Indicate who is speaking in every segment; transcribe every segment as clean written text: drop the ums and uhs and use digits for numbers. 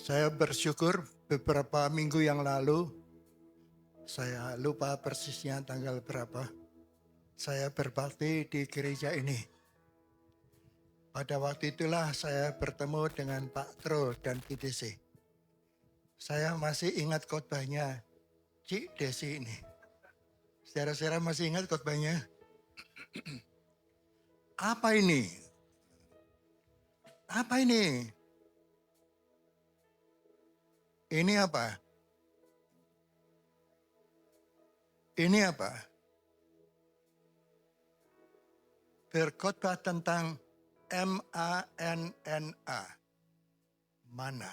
Speaker 1: Saya bersyukur beberapa minggu yang lalu, saya lupa persisnya tanggal berapa, saya berbakti di gereja ini. Pada waktu itulah saya bertemu dengan Pak Tro dan PDC. Saya masih ingat khotbahnya Cik Desi ini. Saudara-saudara masih ingat khotbahnya? Apa ini? Apa ini? Ini apa? Ini apa? Berkhotbah tentang M-A-N-N-A. Mana?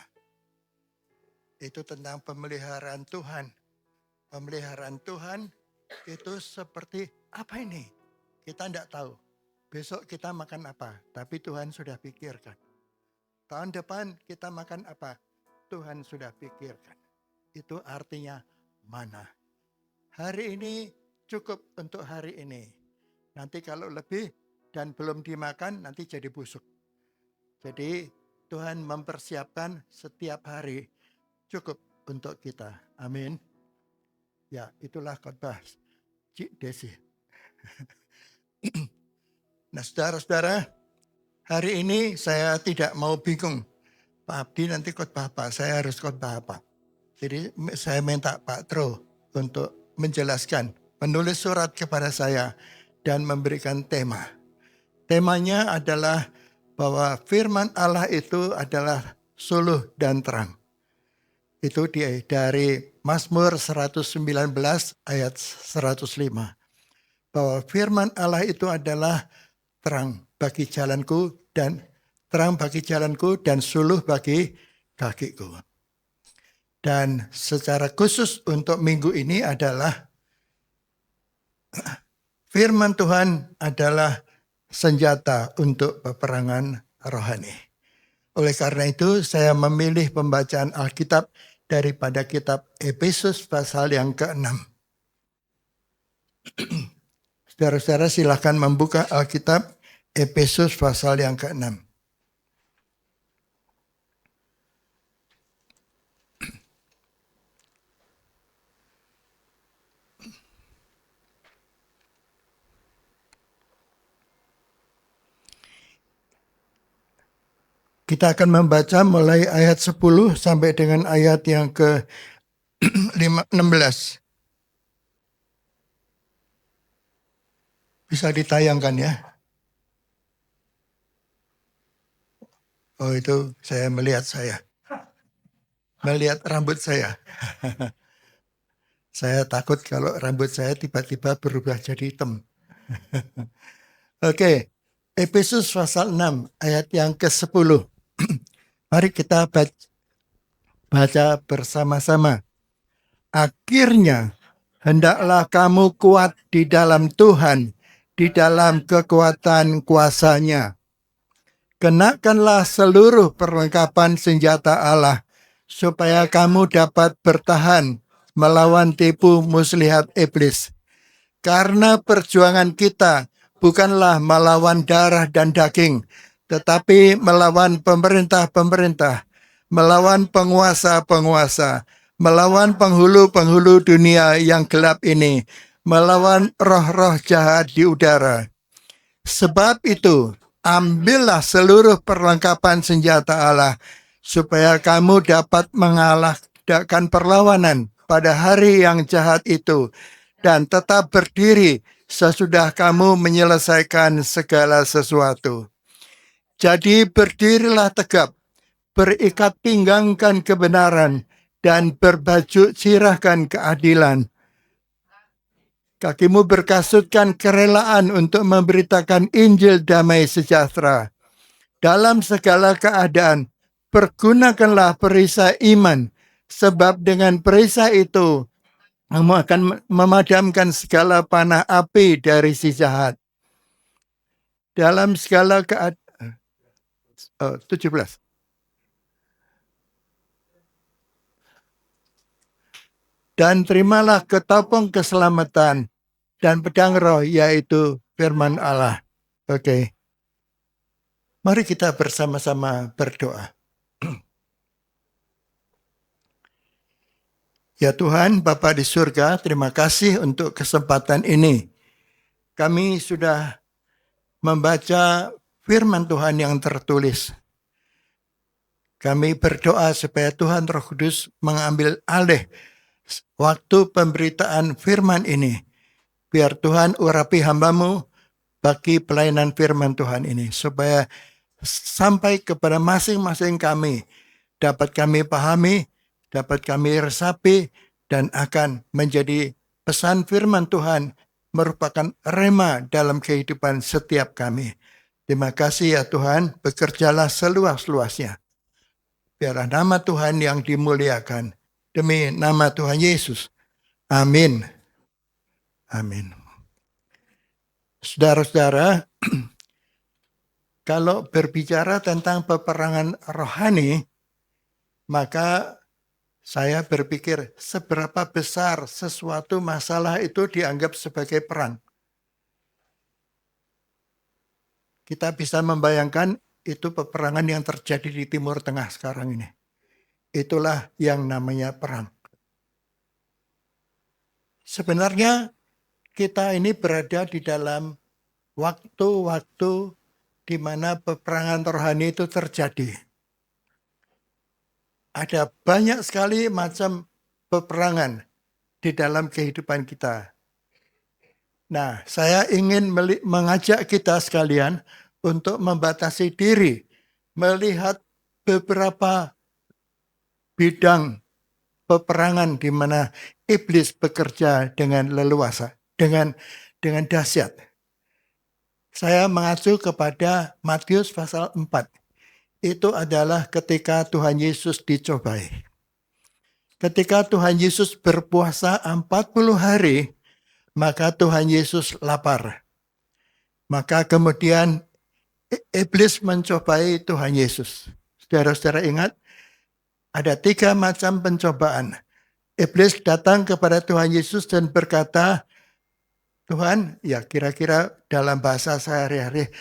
Speaker 1: Itu tentang pemeliharaan Tuhan. Pemeliharaan Tuhan itu seperti apa ini? Kita tidak tahu. Besok kita makan apa? Tapi Tuhan sudah pikirkan. Tahun depan kita makan apa? Tuhan sudah pikirkan. Itu artinya mana? Hari ini cukup untuk hari ini. Nanti kalau lebih dan belum dimakan nanti jadi busuk. Jadi Tuhan mempersiapkan setiap hari cukup untuk kita. Amin. Ya, itulah khotbah Cik Desi. Nah, saudara-saudara, hari ini saya tidak mau bingung. Pak Abdi nanti khotbah apa? Saya harus khotbah apa? Jadi saya minta Pak Tro untuk menjelaskan, menulis surat kepada saya dan memberikan tema. Temanya adalah bahwa firman Allah itu adalah suluh dan terang. Itu dari Mazmur 119 ayat 105. Bahwa firman Allah itu adalah terang bagi jalanku dan suluh bagi kakiku. Dan secara khusus untuk minggu ini adalah firman Tuhan adalah senjata untuk peperangan rohani. Oleh karena itu saya memilih pembacaan Alkitab daripada kitab Efesus pasal yang ke-6. Saudara-saudara silakan membuka Alkitab Efesus pasal yang ke-6. Kita akan membaca mulai ayat 10 sampai dengan ayat yang ke-16. Bisa ditayangkan ya. Oh itu saya melihat rambut saya. Saya takut kalau rambut saya tiba-tiba berubah jadi hitam. Oke, Efesus pasal 6 ayat yang ke-10. Mari kita baca bersama-sama. Akhirnya, hendaklah kamu kuat di dalam Tuhan, di dalam kekuatan kuasa-Nya. Kenakanlah seluruh perlengkapan senjata Allah, supaya kamu dapat bertahan melawan tipu muslihat iblis. Karena perjuangan kita bukanlah melawan darah dan daging, tetapi melawan pemerintah-pemerintah, melawan penguasa-penguasa, melawan penghulu-penghulu dunia yang gelap ini, melawan roh-roh jahat di udara. Sebab itu, ambillah seluruh perlengkapan senjata Allah, supaya kamu dapat mengalahkan perlawanan pada hari yang jahat itu, dan tetap berdiri sesudah kamu menyelesaikan segala sesuatu. Jadi berdirilah tegap, berikat pinggangkan kebenaran, dan berbaju sirahkan keadilan. Kakimu berkasutkan kerelaan untuk memberitakan Injil damai sejahtera. Dalam segala keadaan, pergunakanlah perisai iman, sebab dengan perisai itu kamu akan memadamkan segala panah api dari si jahat. Dalam segala keadaan, 17. Dan terimalah ketopong keselamatan dan pedang roh, yaitu firman Allah. Oke. Mari kita bersama-sama berdoa. Ya Tuhan, Bapa di surga, terima kasih untuk kesempatan ini. Kami sudah membaca firman Tuhan yang tertulis. Kami berdoa supaya Tuhan Roh Kudus mengambil alih waktu pemberitaan firman ini. Biar Tuhan urapi hamba-Mu bagi pelayanan firman Tuhan ini. Supaya sampai kepada masing-masing kami. Dapat kami pahami, dapat kami resapi, dan akan menjadi pesan firman Tuhan merupakan rema dalam kehidupan setiap kami. Terima kasih ya Tuhan, bekerjalah seluas-luasnya. Biarlah nama Tuhan yang dimuliakan. Demi nama Tuhan Yesus. Amin. Amin. Saudara-saudara, kalau berbicara tentang peperangan rohani, maka saya berpikir seberapa besar sesuatu masalah itu dianggap sebagai perang. Kita bisa membayangkan itu peperangan yang terjadi di Timur Tengah sekarang ini. Itulah yang namanya perang. Sebenarnya kita ini berada di dalam waktu-waktu di mana peperangan rohani itu terjadi. Ada banyak sekali macam peperangan di dalam kehidupan kita. Nah, saya ingin mengajak kita sekalian untuk membatasi diri, melihat beberapa bidang peperangan di mana iblis bekerja dengan leluasa, dengan dahsyat. Saya mengacu kepada Matius pasal 4. Itu adalah ketika Tuhan Yesus dicobai. Ketika Tuhan Yesus berpuasa 40 hari, maka Tuhan Yesus lapar. Maka kemudian iblis mencobai Tuhan Yesus. Saudara-saudara ingat, ada 3 macam pencobaan. Iblis datang kepada Tuhan Yesus dan berkata, Tuhan, ya kira-kira dalam bahasa sehari-hari,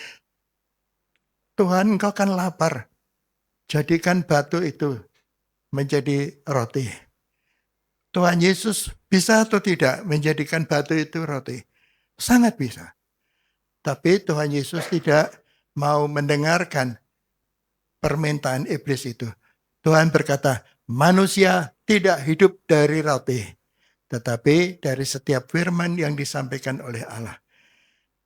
Speaker 1: Tuhan, engkau kan lapar. Jadikan batu itu menjadi roti. Tuhan Yesus bisa atau tidak menjadikan batu itu roti? Sangat bisa. Tapi Tuhan Yesus tidak mau mendengarkan permintaan iblis itu. Tuhan berkata, manusia tidak hidup dari roti, tetapi dari setiap firman yang disampaikan oleh Allah.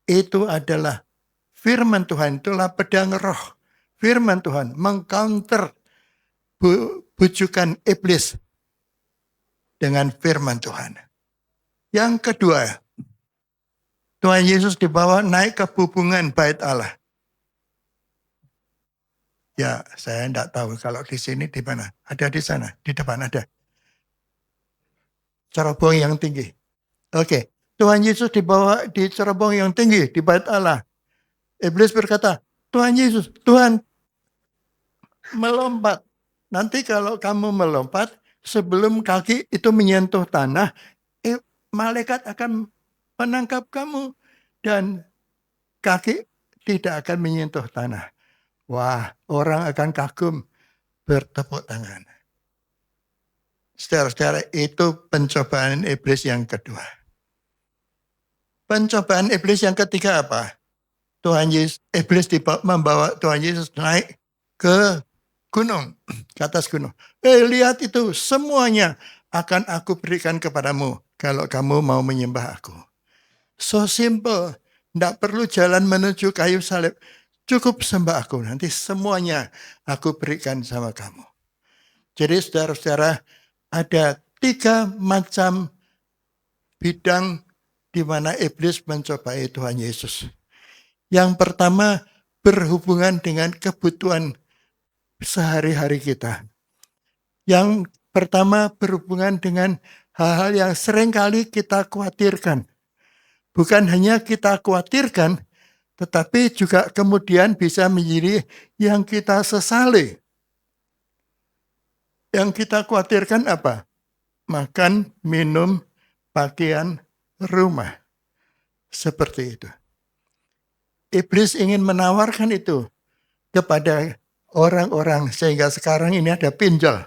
Speaker 1: Itu adalah firman Tuhan, itulah pedang roh. Firman Tuhan mengcounter bujukan iblis dengan firman Tuhan. Yang kedua, Tuhan Yesus dibawa naik ke bubungan bait Allah. Ya, saya tidak tahu kalau di sini di mana. Ada di sana, di depan ada. Cerobong yang tinggi. Oke, Tuhan Yesus dibawa di cerobong yang tinggi, di bait Allah. Iblis berkata, Tuhan Yesus, Tuhan melompat. Nanti kalau kamu melompat, sebelum kaki itu menyentuh tanah, malaikat akan menangkap kamu dan kaki tidak akan menyentuh tanah. Wah, orang akan kagum, bertepuk tangan. Saudara-saudara, itu pencobaan iblis yang kedua. Pencobaan iblis yang ketiga apa? Iblis membawa Tuhan Yesus naik ke gunung, ke atas gunung. Lihat itu, semuanya akan aku berikan kepadamu kalau kamu mau menyembah aku. So simple, tidak perlu jalan menuju kayu salib. Cukup sembah aku, nanti semuanya aku berikan sama kamu. Jadi saudara-saudara, ada 3 macam bidang di mana iblis mencobai Tuhan Yesus. Yang pertama, berhubungan dengan kebutuhan sehari-hari kita. Yang pertama berhubungan dengan hal-hal yang seringkali kita khawatirkan. Bukan hanya kita khawatirkan, tetapi juga kemudian bisa menjadi yang kita sesali. Yang kita khawatirkan apa? Makan, minum, pakaian, rumah. Seperti itu. Iblis ingin menawarkan itu kepada orang-orang sehingga sekarang ini ada pinjol.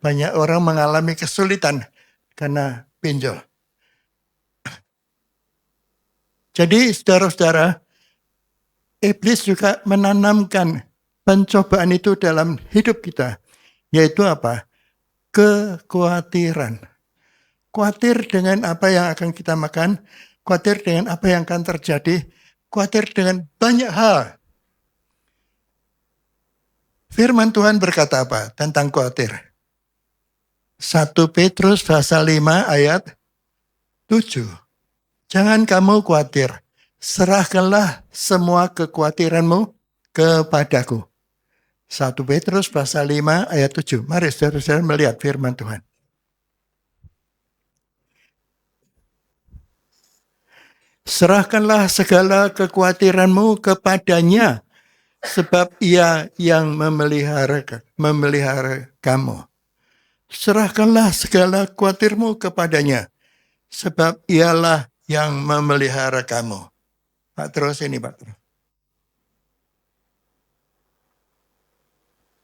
Speaker 1: banyak orang mengalami kesulitan karena pinjol. Jadi saudara-saudara, iblis juga menanamkan pencobaan itu dalam hidup kita. Yaitu apa? Kekhawatiran. Khawatir dengan apa yang akan kita makan, khawatir dengan apa yang akan terjadi, khawatir dengan banyak hal. Firman Tuhan berkata apa tentang khawatir? 1 Petrus pasal 5 ayat 7. Jangan kamu khawatir, serahkanlah semua kekhawatiranmu kepadaku. 1 Petrus pasal 5 ayat 7. Mari saudara-saudara melihat firman Tuhan. Serahkanlah segala kekhawatiranmu kepadanya, sebab ia yang memelihara kamu. Serahkanlah segala khawatirmu kepadanya, sebab ialah yang memelihara kamu. Pak terus ini Pak.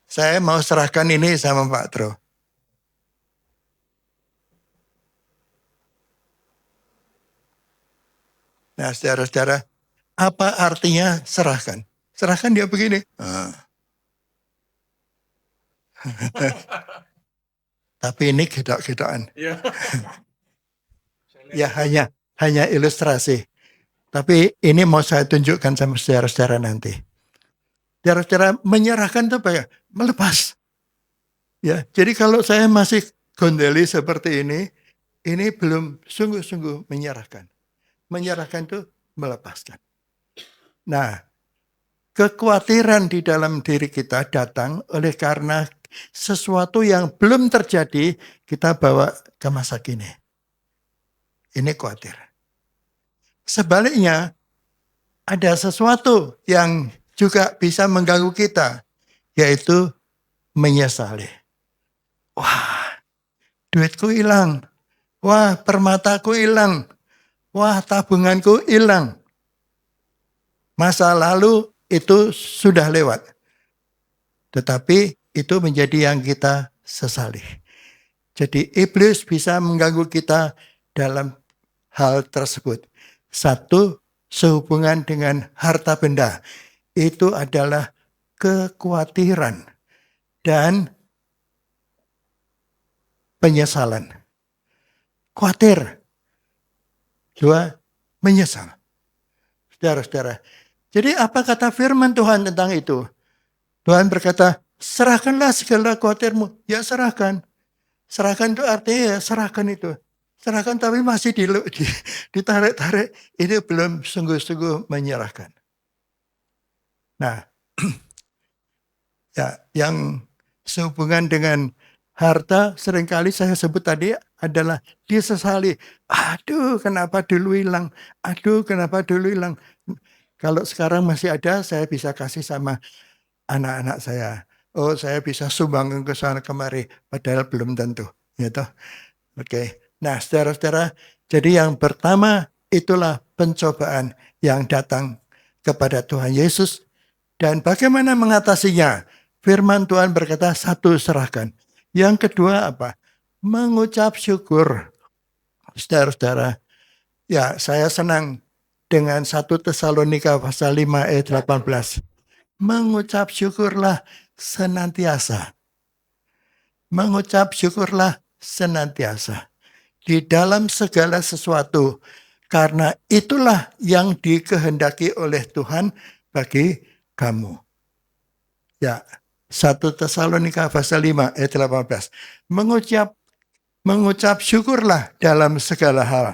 Speaker 1: Saya mau serahkan ini sama Pak Tro. Nah saudara-saudara, apa artinya serahkan? Serahkan dia begini. Tapi ini gedok-gedokan. Ya hanya ilustrasi. Tapi ini mau saya tunjukkan sama saudara-saudara nanti. Saudara-saudara menyerahkan itu apa ya? Melepas. Ya, jadi kalau saya masih gondeli seperti ini belum sungguh-sungguh menyerahkan. Menyerahkan itu melepaskan. Nah, kekhawatiran di dalam diri kita datang oleh karena sesuatu yang belum terjadi kita bawa ke masa kini. Ini khawatir. Sebaliknya, ada sesuatu yang juga bisa mengganggu kita, yaitu menyesali. Wah, duitku hilang. Wah, permataku hilang. Wah, tabunganku hilang. Masa lalu itu sudah lewat. Tetapi itu menjadi yang kita sesali. Jadi iblis bisa mengganggu kita dalam hal tersebut. Satu, sehubungan dengan harta benda. Itu adalah kekhawatiran dan penyesalan. Khawatir. Dua, menyesal. Saudara-saudara. Jadi apa kata firman Tuhan tentang itu? Tuhan berkata, serahkanlah segala khawatirmu. Ya serahkan. Serahkan itu artinya ya serahkan itu. Serahkan tapi masih ditarik-tarik. Ini belum sungguh-sungguh menyerahkan. Nah, ya yang sehubungan dengan harta seringkali saya sebut tadi adalah disesali. Aduh, kenapa dulu hilang? Aduh, kenapa dulu hilang? Kalau sekarang masih ada, saya bisa kasih sama anak-anak saya. Oh, saya bisa sumbangkan ke sana kemari, padahal belum tentu. Gitu. Oke. Nah, saudara-saudara, jadi yang pertama itulah pencobaan yang datang kepada Tuhan Yesus. Dan bagaimana mengatasinya? Firman Tuhan berkata, satu, serahkan. Yang kedua apa? Mengucap syukur. Saudara-saudara, ya saya senang dengan 1 Tesalonika pasal 5 ayat 18. Mengucap syukurlah senantiasa. Mengucap syukurlah senantiasa. Di dalam segala sesuatu. Karena itulah yang dikehendaki oleh Tuhan bagi kamu. Ya, 1 Tesalonika pasal 5 ayat 18. Mengucap syukurlah dalam segala hal.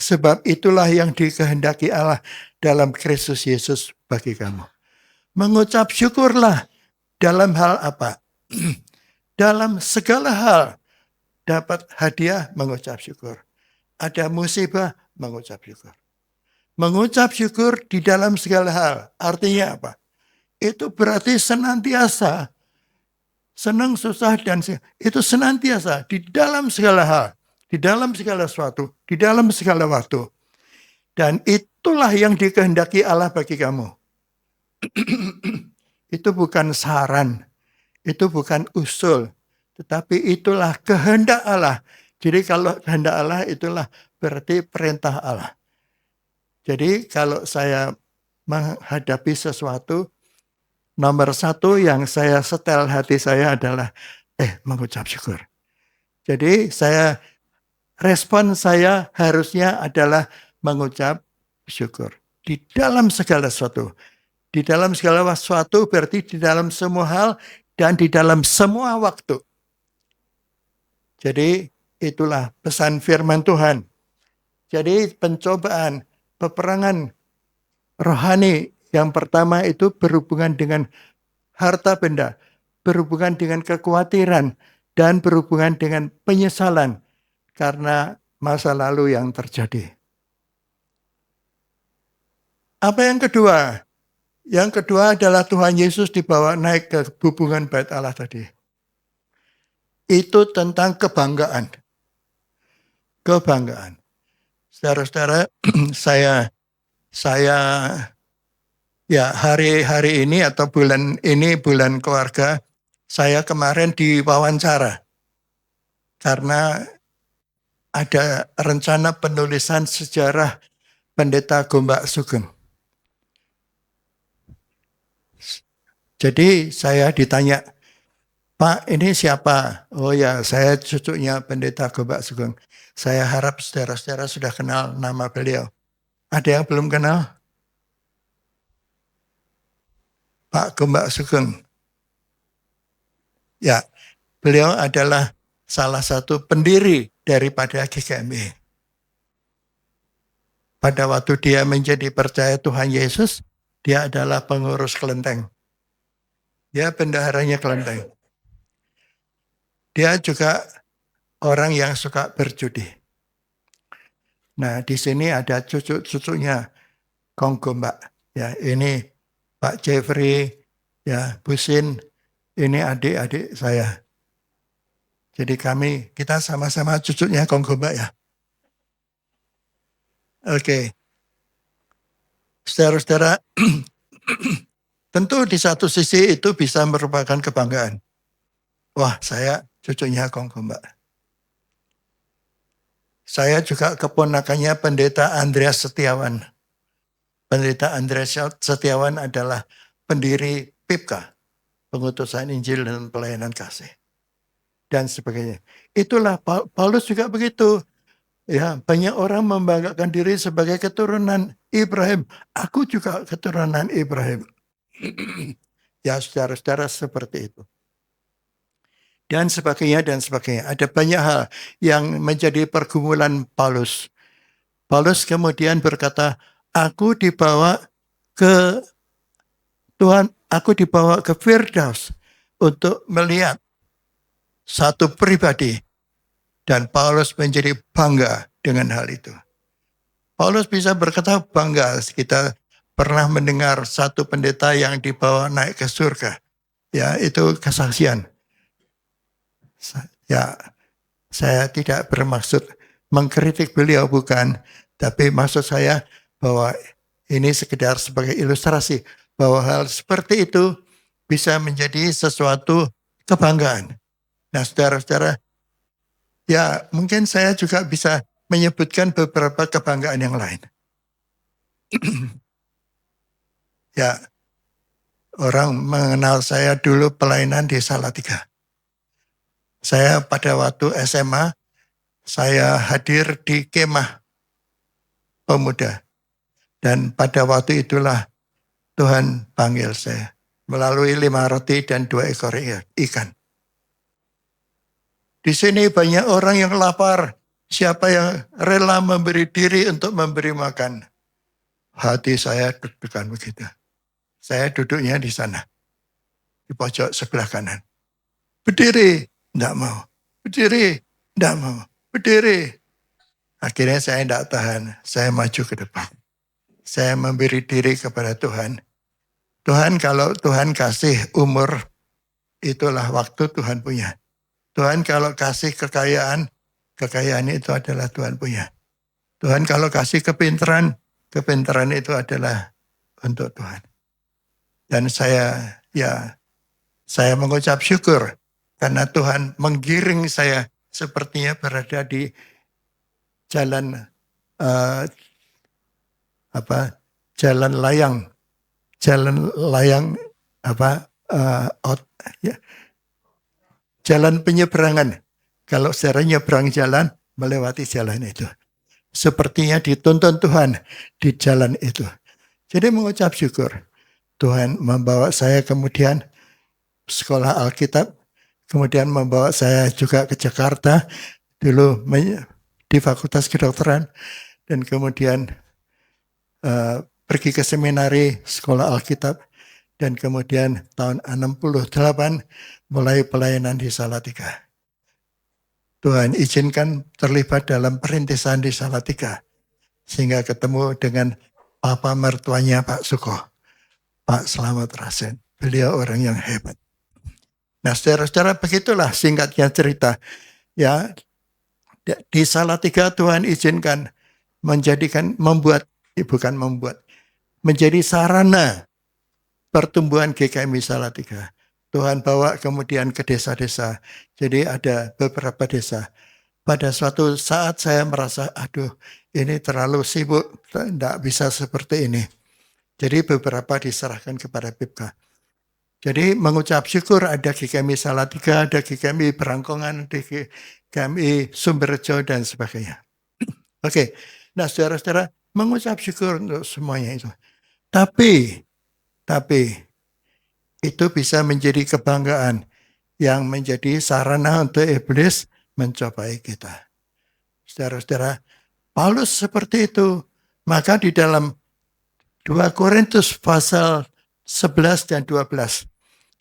Speaker 1: Sebab itulah yang dikehendaki Allah dalam Kristus Yesus bagi kamu. Mengucap syukurlah dalam hal apa? Dalam segala hal. Dapat hadiah, mengucap syukur. Ada musibah, mengucap syukur. Mengucap syukur di dalam segala hal. Artinya apa? Itu berarti senantiasa. Senang, susah, dan itu senantiasa di dalam segala hal. Di dalam segala sesuatu. Di dalam segala waktu. Dan itulah yang dikehendaki Allah bagi kamu. Itu bukan saran. Itu bukan usul. tetapi itulah kehendak Allah. Jadi kalau kehendak Allah itulah berarti perintah Allah. Jadi kalau saya menghadapi sesuatu, nomor satu yang saya setel hati saya adalah mengucap syukur. Jadi respon saya harusnya adalah mengucap syukur. Di dalam segala sesuatu. Di dalam segala sesuatu berarti di dalam semua hal dan di dalam semua waktu. Jadi itulah pesan firman Tuhan. Jadi pencobaan, peperangan rohani yang pertama itu berhubungan dengan harta benda, berhubungan dengan kekhawatiran, dan berhubungan dengan penyesalan karena masa lalu yang terjadi. Apa yang kedua? Yang kedua adalah Tuhan Yesus dibawa naik ke hubungan bait Allah tadi. Itu tentang kebanggaan. Kebanggaan. Saudara-saudara, saya ya hari ini atau bulan ini, bulan keluarga, saya kemarin diwawancara. Karena ada rencana penulisan sejarah Pendeta Gombak Sugeng. Jadi saya ditanya, Pak, ini siapa? Oh ya, saya cucunya Pendeta Gombak Sugeng. Saya harap saudara-saudara sudah kenal nama beliau. Ada yang belum kenal? Pak Gombak Sugeng. Ya, beliau adalah salah satu pendiri daripada GKMI. Pada waktu dia menjadi percaya Tuhan Yesus, dia adalah pengurus kelenteng. Dia bendaharanya kelenteng. Dia juga orang yang suka berjudi. Nah, di sini ada cucu-cucunya Kong Gombak. Ya, ini Pak Jeffrey, ya, Busin, ini adik-adik saya. Jadi kita sama-sama cucunya Kong Gombak ya. Oke. Saudara-saudara, tentu di satu sisi itu bisa merupakan kebanggaan. Wah, saya cucunya Kong Gombak. Saya juga keponakannya Pendeta Andreas Setiawan. Pendeta Andreas Setiawan adalah pendiri PIPKA, Pengutusan Injil dan Pelayanan Kasih. Dan sebagainya. Itulah Paulus juga begitu. Ya, banyak orang membanggakan diri sebagai keturunan Ibrahim. Aku juga keturunan Ibrahim. Ya, saudara-saudara seperti itu. Dan sebagainya, dan sebagainya. Ada banyak hal yang menjadi pergumulan Paulus. Paulus kemudian berkata, aku dibawa ke Firdaus untuk melihat satu pribadi. Dan Paulus menjadi bangga dengan hal itu. Paulus bisa berkata bangga, kita pernah mendengar satu pendeta yang dibawa naik ke surga. Ya, itu kesaksian. Ya, saya tidak bermaksud mengkritik beliau, bukan. Tapi maksud saya bahwa ini sekedar sebagai ilustrasi bahwa hal seperti itu bisa menjadi sesuatu kebanggaan. Nah, saudara-saudara, ya mungkin saya juga bisa menyebutkan beberapa kebanggaan yang lain. Ya, orang mengenal saya dulu pelayanan di Salatiga. Saya pada waktu SMA, saya hadir di kemah pemuda. Dan pada waktu itulah Tuhan panggil saya melalui 5 roti dan 2 ekor ikan. Di sini banyak orang yang lapar. Siapa yang rela memberi diri untuk memberi makan? Hati saya deg-degan begitu. Saya duduknya di sana. Di pojok sebelah kanan. Berdiri, tidak mau. Berdiri, tidak mau. Berdiri. Akhirnya saya tidak tahan. Saya maju ke depan. Saya memberi diri kepada Tuhan. Tuhan, kalau Tuhan kasih umur, itulah waktu Tuhan punya. Tuhan kalau kasih kekayaan itu adalah Tuhan punya. Tuhan kalau kasih kepintaran itu adalah untuk Tuhan. Dan saya mengucap syukur Karena Tuhan menggiring saya sepertinya berada di jalan jalan layang jalan penyeberangan. Kalau saya nyebrang jalan, melewati jalan itu. Sepertinya dituntun Tuhan di jalan itu. Jadi mengucap syukur. Tuhan membawa saya kemudian sekolah Alkitab, kemudian membawa saya juga ke Jakarta, dulu di Fakultas Kedokteran, dan kemudian pergi ke seminari sekolah Alkitab, dan kemudian tahun 68 mulai pelayanan di Salatiga. Tuhan izinkan terlibat dalam perintisan di Salatiga, sehingga ketemu dengan papa mertuanya Pak Suko, Pak Slamet Rasen. Beliau orang yang hebat. Nah, saudara-saudara, begitulah singkatnya cerita. Ya, di Salatiga Tuhan izinkan menjadi sarana pertumbuhan GKMI Salatiga. Tuhan bawa kemudian ke desa-desa. Jadi ada beberapa desa. Pada suatu saat saya merasa, aduh ini terlalu sibuk, tidak bisa seperti ini. Jadi beberapa diserahkan kepada PIPKA. Jadi mengucap syukur ada GKMI Salatiga, ada GKMI Berangkongan, ada GKMI Sumberjo dan sebagainya. Oke, nah saudara-saudara mengucap syukur untuk semuanya itu. Tapi itu bisa menjadi kebanggaan yang menjadi sarana untuk iblis mencobai kita. Saudara-saudara, Paulus seperti itu. Maka di dalam 2 Korintus pasal 11 dan 12.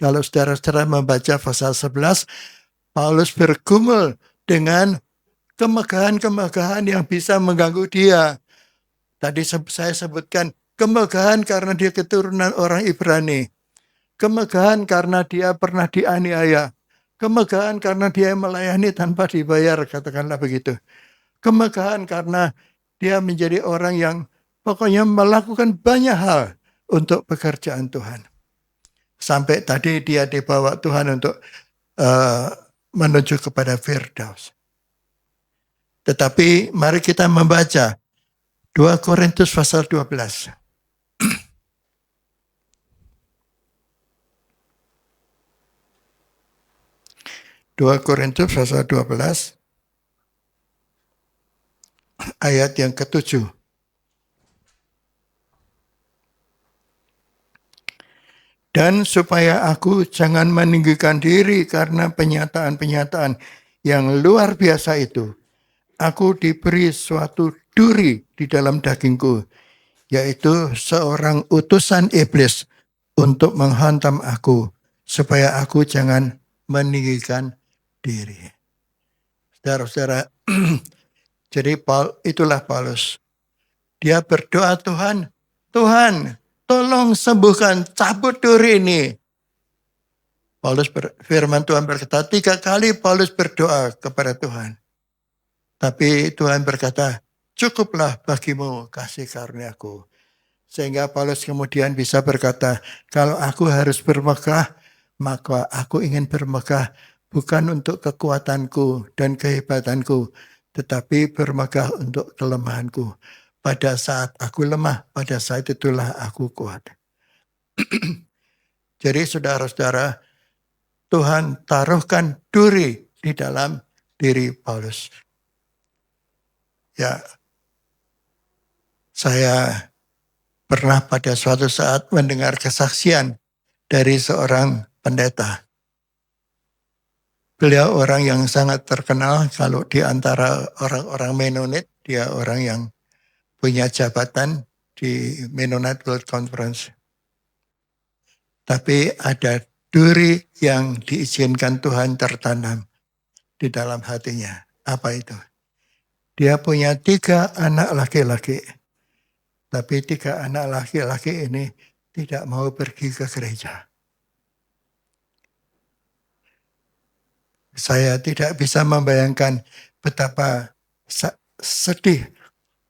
Speaker 1: Kalau saudara-saudara membaca pasal 11, Paulus bergumul dengan kemegahan-kemegahan yang bisa mengganggu dia. Tadi saya sebutkan kemegahan karena dia keturunan orang Ibrani. Kemegahan karena dia pernah dianiaya. Kemegahan karena dia melayani tanpa dibayar, katakanlah begitu. Kemegahan karena dia menjadi orang yang pokoknya melakukan banyak hal untuk pekerjaan Tuhan. Sampai tadi dia dibawa Tuhan untuk menuju kepada Firdaus. Tetapi mari kita membaca 2 Korintus pasal 12. 2 Korintus pasal 12 ayat yang ke-7. Dan supaya aku jangan meninggikan diri karena penyataan-penyataan yang luar biasa itu, aku diberi suatu duri di dalam dagingku, yaitu seorang utusan iblis untuk menghantam aku, supaya aku jangan meninggikan diri. Saudara-saudara, jadi itulah Paulus. Dia berdoa, Tuhan, tolong sembuhkan, cabut duri ini. Paulus firman Tuhan berkata, 3 kali Paulus berdoa kepada Tuhan. Tapi Tuhan berkata, cukuplah bagimu kasih karuniaku. Sehingga Paulus kemudian bisa berkata, kalau aku harus bermegah, maka aku ingin bermegah bukan untuk kekuatanku dan kehebatanku, tetapi bermegah untuk kelemahanku. Pada saat aku lemah, pada saat itulah aku kuat. Jadi saudara-saudara, Tuhan taruhkan duri di dalam diri Paulus. Ya, saya pernah pada suatu saat mendengar kesaksian dari seorang pendeta. Beliau orang yang sangat terkenal kalau di antara orang-orang Mennonite, dia orang yang punya jabatan di Mennonite World Conference. Tapi ada duri yang diizinkan Tuhan tertanam di dalam hatinya. Apa itu? Dia punya 3 anak laki-laki. Tapi 3 anak laki-laki ini tidak mau pergi ke gereja. Saya tidak bisa membayangkan betapa sedih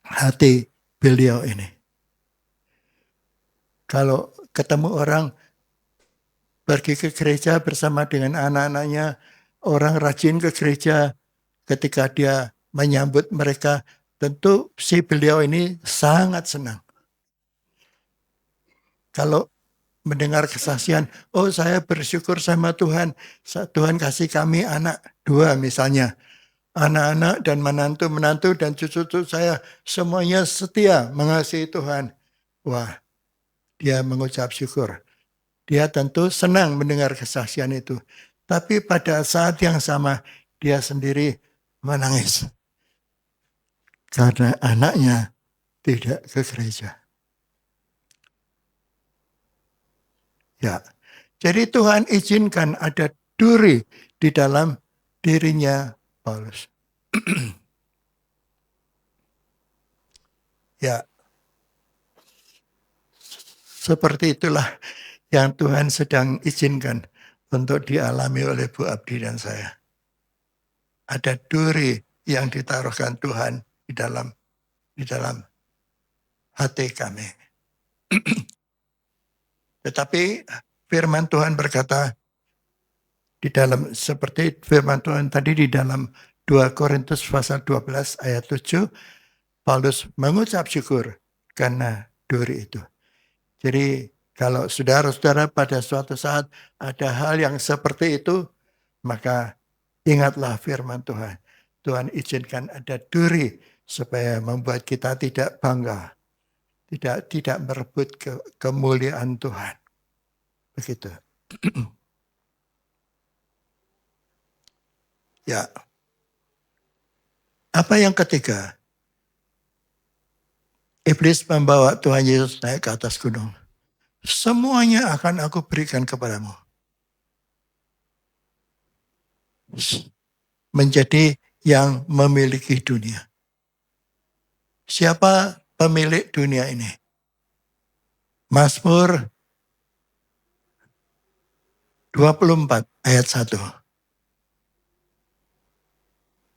Speaker 1: hati beliau ini. Kalau ketemu orang pergi ke gereja bersama dengan anak-anaknya, orang rajin ke gereja, ketika dia menyambut mereka, tentu si beliau ini sangat senang. Kalau mendengar kesaksian, oh saya bersyukur sama Tuhan, Tuhan kasih kami anak 2 misalnya. Anak-anak dan menantu-menantu dan cucu-cucu saya semuanya setia mengasihi Tuhan. Wah, dia mengucap syukur. Dia tentu senang mendengar kesaksian itu. Tapi pada saat yang sama, dia sendiri menangis. Karena anaknya tidak ke gereja. Ya, jadi Tuhan izinkan ada duri di dalam dirinya Paulus. Ya, seperti itulah yang Tuhan sedang izinkan untuk dialami oleh Bu Abdi dan saya. Ada duri yang ditaruhkan Tuhan di dalam hati kami. Tetapi firman Tuhan berkata di dalam, seperti firman Tuhan tadi di dalam 2 Korintus pasal 12 ayat 7, Paulus mengucap syukur karena duri itu. Jadi kalau saudara-saudara pada suatu saat ada hal yang seperti itu, maka ingatlah firman Tuhan. Tuhan izinkan ada duri supaya membuat kita tidak bangga, tidak merebut kemuliaan Tuhan. Begitu. Ya. Apa yang ketiga? Iblis membawa Tuhan Yesus naik ke atas gunung. Semuanya akan aku berikan kepadamu. Menjadi yang memiliki dunia. Siapa pemilik dunia ini? Mazmur 24 ayat 1.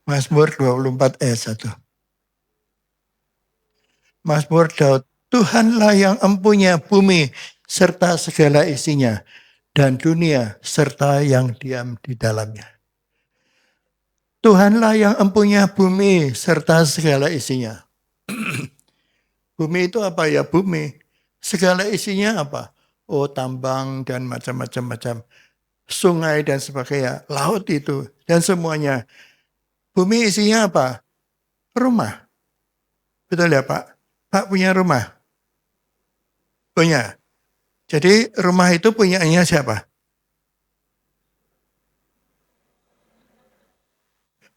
Speaker 1: Mazmur 24 ayat 1. Mazmur Daud, Tuhanlah yang empunya bumi serta segala isinya, dan dunia serta yang diam di dalamnya. Tuhanlah yang empunya bumi serta segala isinya. Bumi itu apa ya? Bumi. Segala isinya apa? Oh, tambang dan macam-macam. Sungai dan sebagainya. Laut itu dan semuanya. Bumi isinya apa? Rumah. Betul ya Pak? Pak punya rumah? Punya. Jadi rumah itu punyanya siapa?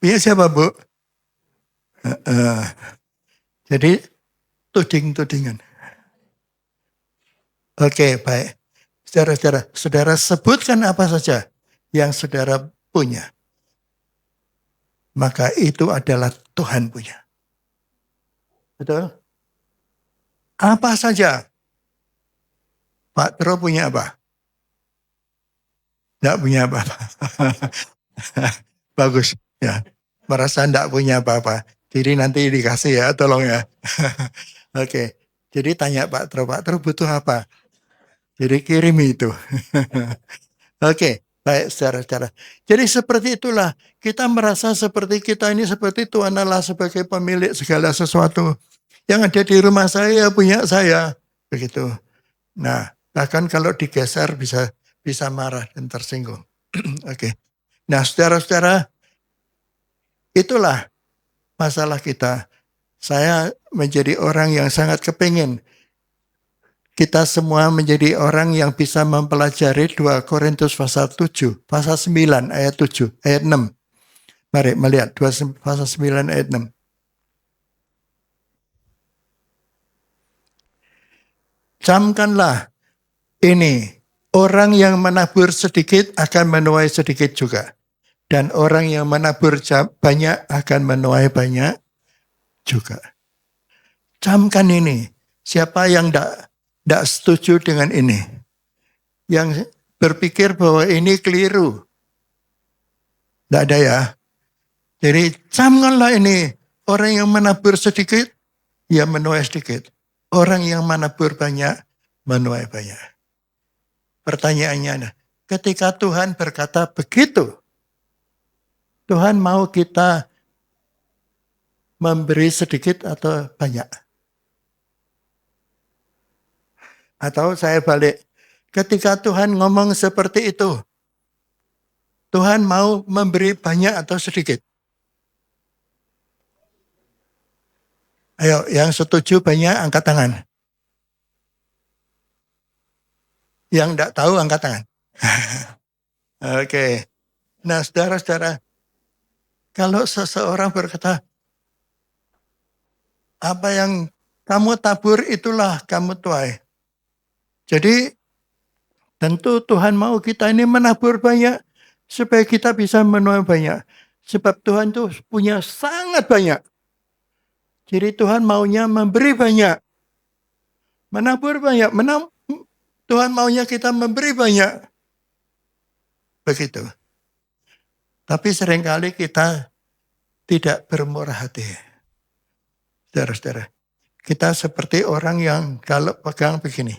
Speaker 1: Punya siapa Bu? Jadi tuding-tudingan. Oke, baik. Saudara sebutkan apa saja yang saudara punya. Maka itu adalah Tuhan punya. Betul? Apa saja. Pak Tro punya apa? Tidak punya apa-apa. Bagus. Ya, merasa tidak punya apa-apa. Jadi nanti dikasih ya, tolong ya. Oke. Jadi tanya Pak Tro butuh apa? Jadi kirim itu. Oke, baik saudara-saudara. Jadi seperti itulah kita merasa seperti kita ini seperti Tuhan Allah sebagai pemilik segala sesuatu. Yang ada di rumah saya punya saya. Begitu. Nah, bahkan kalau digeser bisa marah dan tersinggung. Oke. Nah, saudara-saudara, itulah masalah kita. Saya menjadi orang yang sangat kepingin kita semua menjadi orang yang bisa mempelajari 2 Korintus pasal 7, pasal 9 ayat 7, ayat 6. Mari melihat pasal 9 ayat 6. Camkanlah ini, orang yang menabur sedikit akan menuai sedikit juga. Dan orang yang menabur banyak akan menuai banyak juga. Camkan ini, siapa yang tidak setuju dengan ini? Yang berpikir bahwa ini keliru. Tidak ada ya. Jadi camkanlah ini, orang yang menabur sedikit, ya menuai sedikit. Orang yang menabur banyak, menuai banyak. Pertanyaannya, ketika Tuhan berkata begitu, Tuhan mau kita memberi sedikit atau banyak? Atau saya balik, ketika Tuhan ngomong seperti itu, Tuhan mau memberi banyak atau sedikit? Ayo, yang setuju banyak angkat tangan. Yang tidak tahu angkat tangan. Oke. Nah, saudara-saudara, kalau seseorang berkata, apa yang kamu tabur itulah kamu tuai. Jadi tentu Tuhan mau kita ini menabur banyak supaya kita bisa menuai banyak. Sebab Tuhan itu punya sangat banyak. Jadi Tuhan maunya memberi banyak. Menabur banyak. Tuhan maunya kita memberi banyak. Begitu. Tapi seringkali kita tidak bermurah hati. Saudara-saudara. Kita seperti orang yang kalau pegang begini.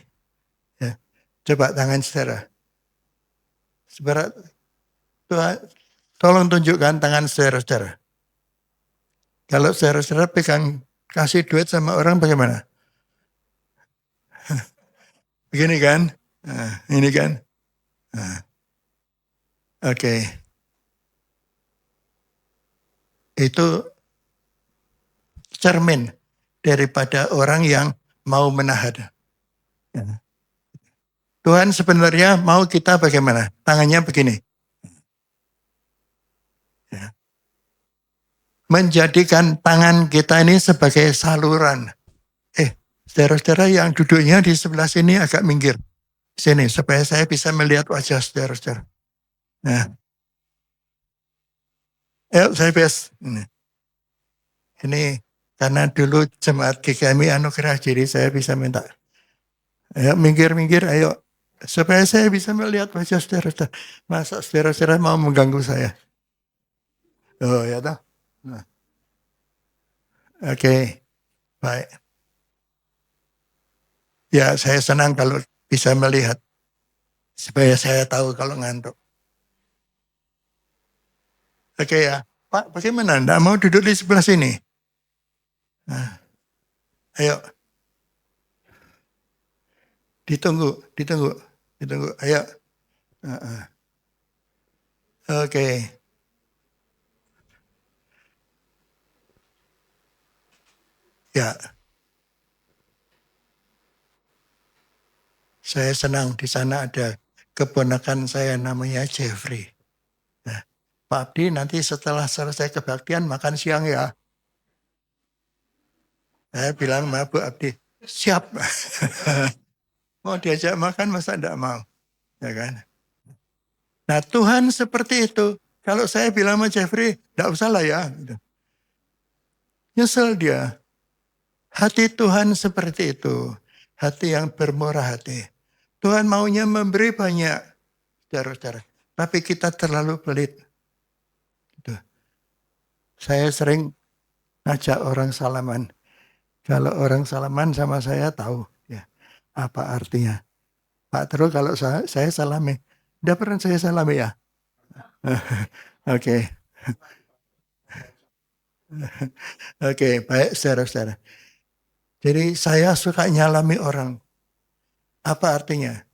Speaker 1: Ya. Coba tangan saudara. Saudara, Tuhan, tolong tunjukkan tangan saudara-saudara. Kalau saudara-saudara pegang kasih duit sama orang bagaimana? Begini kan? Nah, ini kan? Nah. Oke. Itu cermin daripada orang yang mau menahan. Ya. Tuhan sebenarnya mau kita bagaimana? Tangannya begini. Ya. Menjadikan tangan kita ini sebagai saluran. Saudara-saudara yang duduknya di sebelah sini agak minggir. Sini, supaya saya bisa melihat wajah saudara-saudara. Nah. Saya bes. Ini karena dulu jemaat GKMI anugerah, jadi saya bisa minta. Ayo minggir-minggir, ayo. Supaya saya bisa melihat wajah saudara-saudara. Masa saudara-saudara mau mengganggu saya? Oh ya toh. Nah. Oke, baik. Ya saya senang kalau bisa melihat. Supaya saya tahu kalau ngantuk. Oke ya, Pak bagaimana? Nggak mau duduk di sebelah sini? Nah. Ayo. Ditunggu. Ayo. Oke. Ya. Saya senang di sana ada keponakan saya namanya Jeffrey. Nah, Pak Abdi nanti setelah selesai kebaktian makan siang ya. Saya bilang sama Bu Abdi, siap. Mau diajak makan masa enggak mau. Ya kan? Nah Tuhan seperti itu. Kalau saya bilang sama Jeffrey, enggak usah lah ya. Nyesel dia. Hati Tuhan seperti itu. Hati yang bermurah hati. Tuhan maunya memberi banyak. Saudara-saudara. Tapi kita terlalu pelit. Gitu. Saya sering ngajak orang salaman. Kalau orang salaman sama saya tahu ya apa artinya. Pak terus kalau saya salami. Tidak pernah saya salami ya. Oke. Oke, baik saudara-saudara. Jadi saya suka nyalami orang. Apa artinya?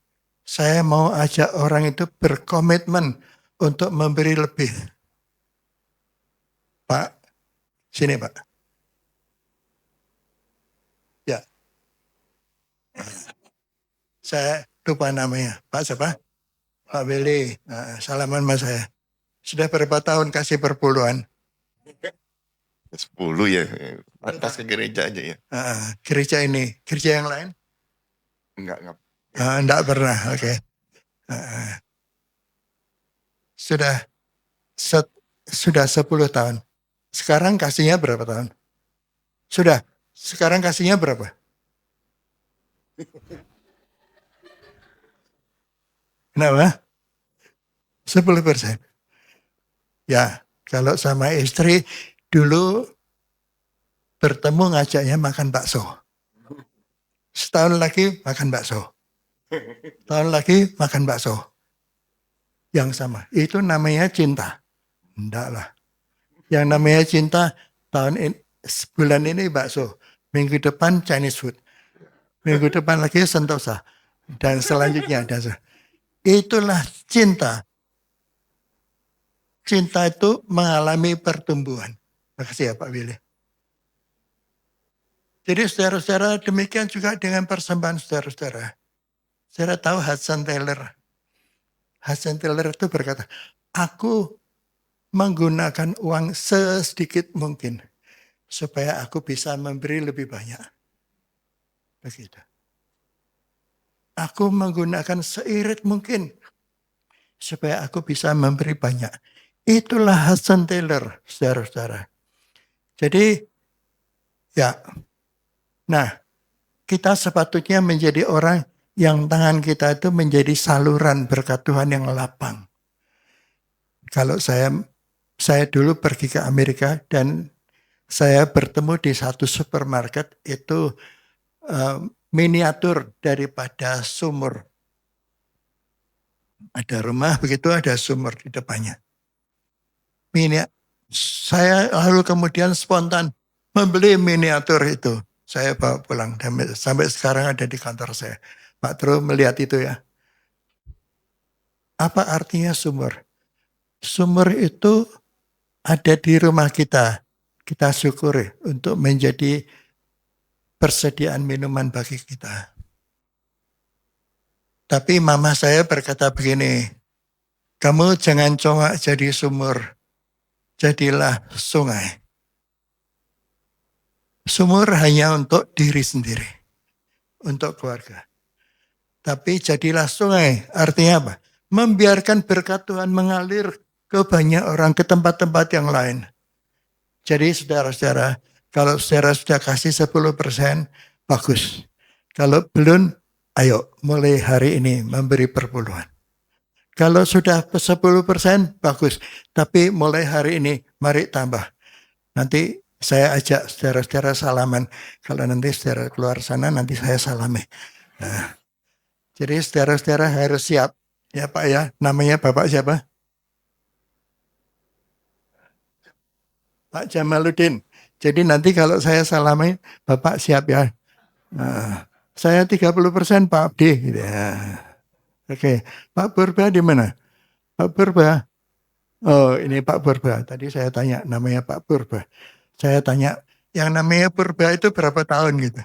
Speaker 1: Saya mau ajak orang itu berkomitmen untuk memberi lebih. Pak, sini Pak. Ya. Saya lupa namanya. Pak siapa? Pak Billy. Nah, salaman mas saya. Sudah berapa tahun kasih perpuluhan?
Speaker 2: 10 ya. Pas ke gereja aja ya.
Speaker 1: Gereja ini. Gereja yang lain?
Speaker 2: Enggak.
Speaker 1: Enggak pernah. Oke. Sudah 10 tahun. Sekarang kasihnya berapa tahun? Sudah. Sekarang kasihnya berapa? Kenapa? 10%. Ya, kalau sama istri dulu bertemu ngajaknya makan bakso. Setahun lagi makan bakso. Tahun lagi makan bakso. Yang sama. Itu namanya cinta. Enggak lah. Yang namanya cinta bulan ini bakso, minggu depan Chinese food, minggu depan lagi Sentosa, dan selanjutnya ada. Itulah cinta. Cinta itu mengalami pertumbuhan. Makasih ya Pak Willy. Jadi saudara-saudara, demikian juga dengan persembahan saudara-saudara. Saudara tahu Hudson Taylor. Hudson Taylor itu berkata, aku menggunakan uang sesedikit mungkin supaya aku bisa memberi lebih banyak. Begitu. Aku menggunakan seirit mungkin supaya aku bisa memberi banyak. Itulah Hudson Taylor, saudara-saudara. Jadi, ya, nah, kita sepatutnya menjadi orang yang tangan kita itu menjadi saluran berkat Tuhan yang lapang. Kalau saya dulu pergi ke Amerika dan saya bertemu di satu supermarket itu miniatur daripada sumur. Ada rumah begitu, ada sumur di depannya. Saya lalu kemudian spontan membeli miniatur itu. Saya bawa pulang. Sampai sekarang ada di kantor saya. Pak Tru melihat itu ya. Apa artinya sumur? Sumur itu ada di rumah kita. Kita syukuri untuk menjadi persediaan minuman bagi kita. Tapi mama saya berkata begini, kamu jangan congak jadi sumur, jadilah sungai. Sumur hanya untuk diri sendiri, untuk keluarga. Tapi jadilah sungai, artinya apa? Membiarkan berkat Tuhan mengalir ke banyak orang, ke tempat-tempat yang lain. Jadi saudara-saudara, kalau saudara sudah kasih 10%, bagus. Kalau belum, ayo mulai hari ini memberi perpuluhan. Kalau sudah 10%, bagus. Tapi mulai hari ini, mari tambah. Nanti saya ajak saudara-saudara salaman. Kalau nanti saudara keluar sana, nanti saya salami. Nah, jadi saudara-saudara harus siap. Ya Pak ya, namanya Bapak siapa? Pak Jamaluddin. Jadi nanti kalau saya salami, Bapak siap ya. Nah, saya 30% Pak Abdi. Gitu ya. Oke, Pak Purba di mana? Pak Purba. Oh, ini Pak Purba. Tadi saya tanya namanya Pak Purba. Saya tanya, yang namanya Purba itu berapa tahun gitu?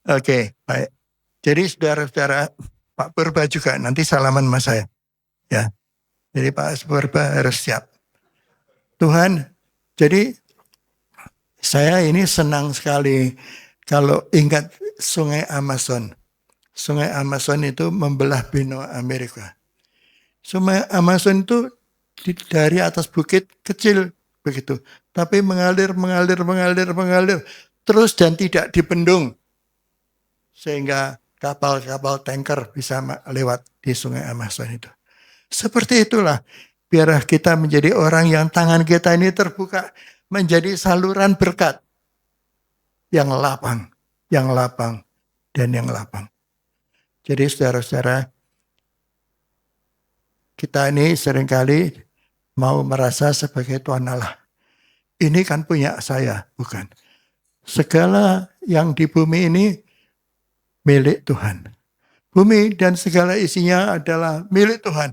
Speaker 1: Oke, baik. Jadi saudara-saudara, Pak Purba juga nanti salaman sama saya. Ya. Jadi Pak Purba harus siap. Tuhan, jadi saya ini senang sekali kalau ingat Sungai Amazon. Sungai Amazon itu membelah benua Amerika. Sungai Amazon itu dari atas bukit kecil begitu, tapi mengalir terus dan tidak dibendung sehingga kapal-kapal tanker bisa lewat di Sungai Amazon itu. Seperti itulah, biarlah kita menjadi orang yang tangan kita ini terbuka menjadi saluran berkat yang lapang, dan yang lapang. Jadi saudara-saudara, kita ini seringkali mau merasa sebagai Tuhan Allah. Ini kan punya saya, bukan. Segala yang di bumi ini milik Tuhan. Bumi dan segala isinya adalah milik Tuhan.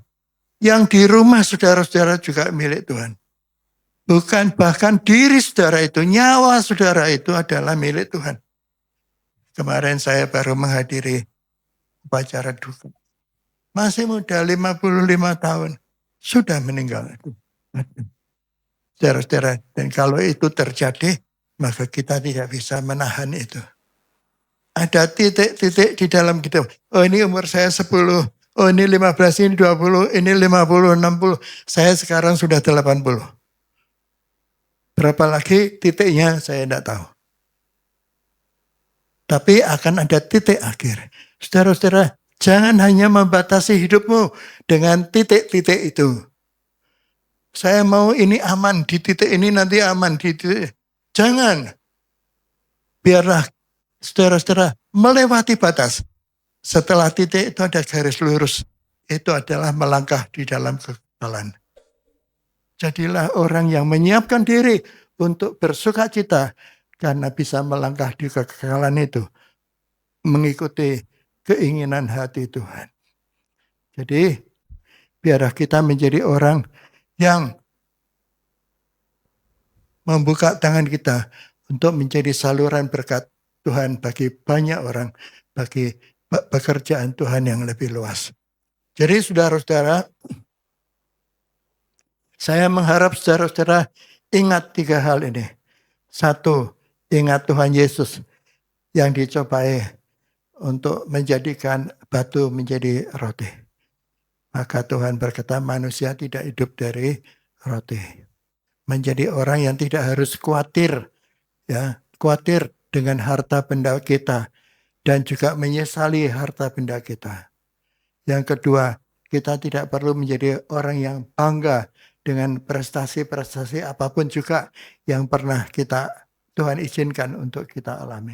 Speaker 1: Yang di rumah saudara-saudara juga milik Tuhan. Bukan, bahkan diri saudara itu, nyawa saudara itu adalah milik Tuhan. Kemarin saya baru menghadiri upacara duka. Masih muda, 55 tahun. Sudah meninggal. Saudara-saudara, dan kalau itu terjadi, maka kita tidak bisa menahan itu. Ada titik-titik di dalam kita. Oh ini umur saya 10, oh ini 15, ini 20, ini 50, 60. Saya sekarang sudah 80. Berapa lagi titiknya saya tidak tahu. Tapi akan ada titik akhir. Saudara-saudara, jangan hanya membatasi hidupmu dengan titik-titik itu. Saya mau ini aman di titik ini, nanti aman di titik. Jangan. Biarlah saudara-saudara melewati batas. Setelah titik itu ada garis lurus. Itu adalah melangkah di dalam kekekalan. Jadilah orang yang menyiapkan diri untuk bersuka cita karena bisa melangkah di kekekalan itu, mengikuti keinginan hati Tuhan. Jadi, biarlah kita menjadi orang yang membuka tangan kita untuk menjadi saluran berkat Tuhan bagi banyak orang, bagi pekerjaan Tuhan yang lebih luas. Jadi saudara-saudara, saya mengharap saudara-saudara ingat 3 hal ini. 1, ingat Tuhan Yesus yang dicobai untuk menjadikan batu menjadi roti. Maka Tuhan berkata manusia tidak hidup dari roti. Menjadi orang yang tidak harus khawatir, ya, khawatir dengan harta benda kita dan juga menyesali harta benda kita. Yang kedua, kita tidak perlu menjadi orang yang bangga dengan prestasi-prestasi apapun juga yang pernah Tuhan izinkan untuk kita alami.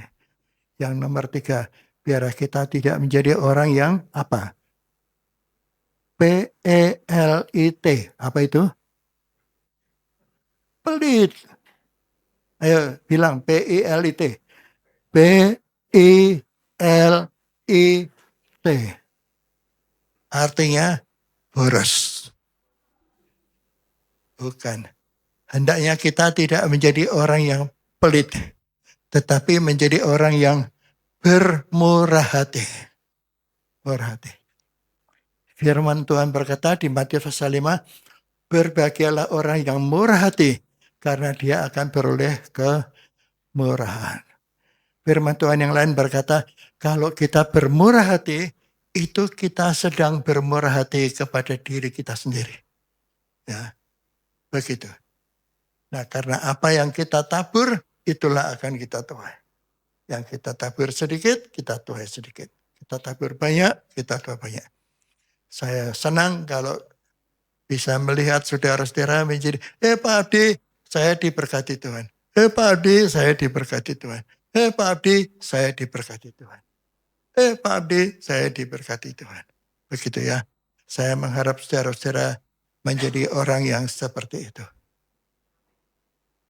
Speaker 1: Yang nomor 3, biar kita tidak menjadi orang yang apa? PELIT. Apa itu? Pelit. Ayo bilang PILIT. PILIT. Artinya boros. Bukan. Hendaknya kita tidak menjadi orang yang pelit, tetapi menjadi orang yang bermurah hati. Murah hati. Firman Tuhan berkata di Matius pasal 5, berbahagialah orang yang murah hati, karena dia akan beroleh kemurahan. Firman Tuhan yang lain berkata, kalau kita bermurah hati, itu kita sedang bermurah hati kepada diri kita sendiri. Ya, begitu. Nah, karena apa yang kita tabur, itulah akan kita tuai. Yang kita tabur sedikit, kita tuai sedikit. Kita tabur banyak, kita tuai banyak. Saya senang kalau bisa melihat saudara-saudara menjadi, Pak Abdi, saya diberkati Tuhan. Pak Abdi, saya diberkati Tuhan. Pak Abdi, saya diberkati Tuhan. Pak Abdi, saya diberkati Tuhan. Begitu ya. Saya mengharap saudara-saudara menjadi orang yang seperti itu.